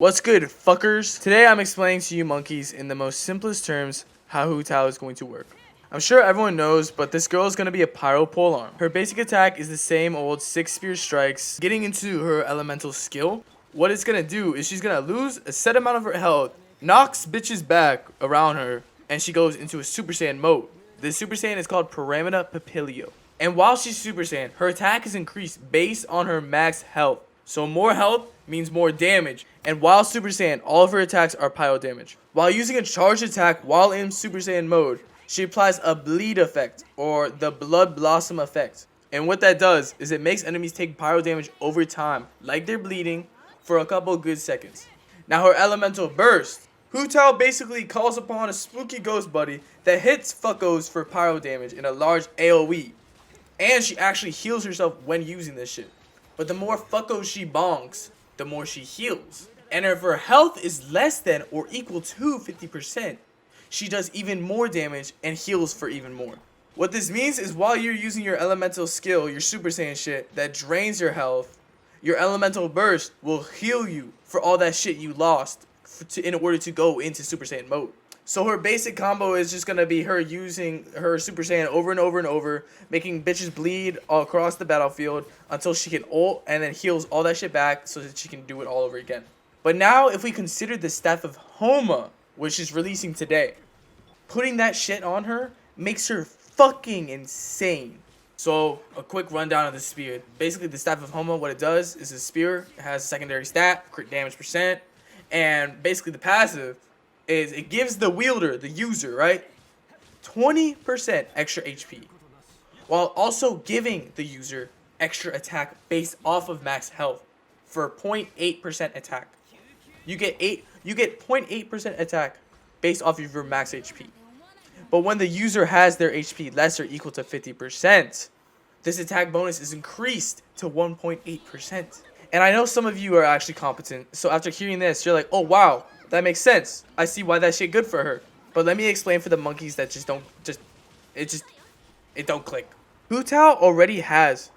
What's good, fuckers? Today I'm explaining to you monkeys in the most simplest terms how Hu Tao is going to work. I'm sure everyone knows, but this girl is going to be a pyro polearm. Her basic attack is the same old 6 spear strikes. Getting into her elemental skill, what it's going to do is she's going to lose a set amount of her health, knocks bitches back around her, and she goes into a Super Saiyan mode. This Super Saiyan is called Paramita Papilio. And while she's Super Saiyan, her attack is increased based on her max health. So more health means more damage. And while Super Saiyan, all of her attacks are pyro damage. While using a charged attack while in Super Saiyan mode, she applies a bleed effect, or the blood blossom effect. And what that does is it makes enemies take pyro damage over time, like they're bleeding, for a couple good seconds. Now her elemental burst, Hu Tao basically calls upon a spooky ghost buddy that hits fuckos for pyro damage in a large AoE. And she actually heals herself when using this shit. But the more fuckos she bonks, the more she heals. And if her health is less than or equal to 50%, she does even more damage and heals for even more. What this means is while you're using your elemental skill, your Super Saiyan shit, that drains your health, your elemental burst will heal you for all that shit you lost in order to go into Super Saiyan mode. So her basic combo is just going to be her using her Super Saiyan over and over and over, making bitches bleed all across the battlefield until she can ult and then heals all that shit back so that she can do it all over again. But now if we consider the staff of Homa, which is releasing today, putting that shit on her makes her fucking insane. So a quick rundown of the spear. Basically the staff of Homa, what it does is a spear, it has a secondary stat, crit damage percent, and basically the passive is it gives the wielder, the user, right, 20% extra HP, while also giving the user extra attack based off of max health for 0.8% attack. You get 0.8% attack based off of your max HP. But when the user has their HP less or equal to 50%, this attack bonus is increased to 1.8%. And I know some of you are actually competent, so after hearing this, you're like, oh wow, that makes sense. I see why that shit good for her. But let me explain for the monkeys that it don't click. Hu Tao already has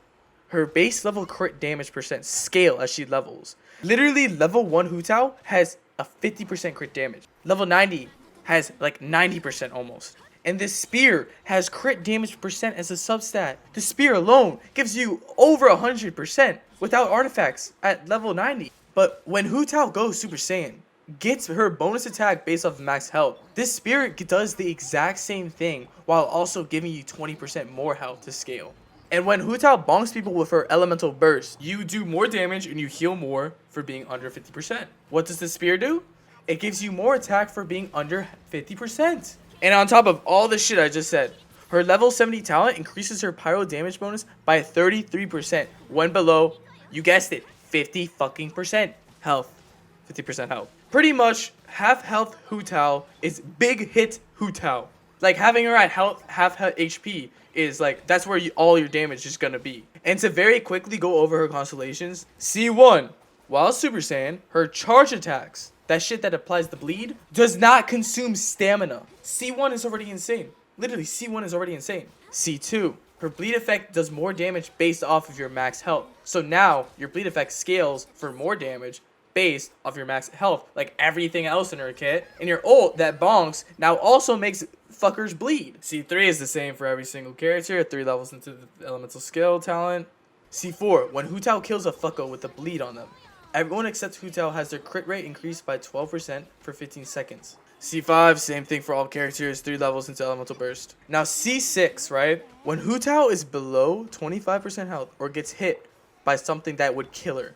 her base level crit damage percent scale as she levels. Literally level 1 Hu Tao has a 50% crit damage. Level 90 has like 90% almost. And this spear has crit damage percent as a substat. The spear alone gives you over 100% without artifacts at level 90. But when Hu Tao goes Super Saiyan, gets her bonus attack based off max health, this spear does the exact same thing while also giving you 20% more health to scale. And when Hu Tao bonks people with her elemental burst, you do more damage and you heal more for being under 50%. What does the spear do? It gives you more attack for being under 50%. And on top of all the shit I just said, her level 70 talent increases her pyro damage bonus by 33% when below, you guessed it, 50% health. 50% health. Pretty much half health Hu Tao is big hit Hu Tao. Like having her at health, half HP is like, that's where all your damage is gonna be. And to very quickly go over her constellations, C1, while Super Saiyan, her charge attacks, that shit that applies the bleed, does not consume stamina. C1 is already insane. Literally, C1 is already insane. C2, her bleed effect does more damage based off of your max health. So now, your bleed effect scales for more damage based off your max health, like everything else in her kit. And your ult that bonks now also makes fuckers bleed. C3 is the same for every single character, 3 levels into the elemental skill talent. C4, when Hu Tao kills a fucko with a bleed on them, everyone except Hu Tao has their crit rate increased by 12% for 15 seconds. C5, same thing for all characters, 3 levels into elemental burst. Now C6, right? When Hu Tao is below 25% health or gets hit by something that would kill her,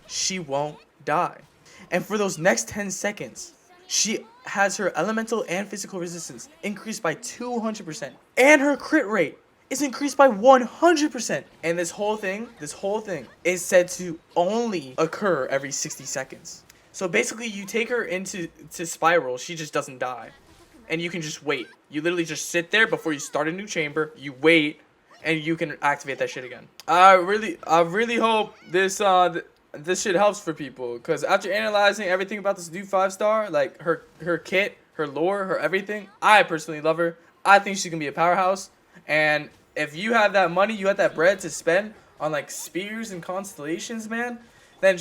she won't die. And for those next 10 seconds, she has her elemental and physical resistance increased by 200%. And her crit rate is increased by 100%. And this whole thing is said to only occur every 60 seconds. So basically you take her into spiral, she just doesn't die. And you can just wait. You literally just sit there before you start a new chamber, you wait, and you can activate that shit again. I really hope this shit helps for people, because after analyzing everything about this new 5-star, like her kit, her lore, her everything, I personally love her. I think she's gonna be a powerhouse. And if you have that money, you have that bread to spend on like spears and constellations, man, then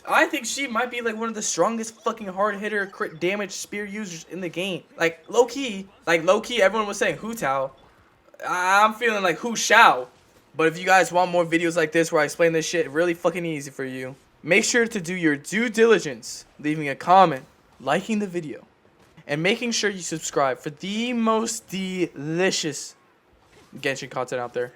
I think she might be like one of the strongest fucking hard hitter crit damage spear users in the game. Like low key, everyone was saying Hu Tao. I'm feeling like Hu Shao. But if you guys want more videos like this where I explain this shit really fucking easy for you, make sure to do your due diligence, leaving a comment, liking the video, and making sure you subscribe for the most delicious Genshin content out there.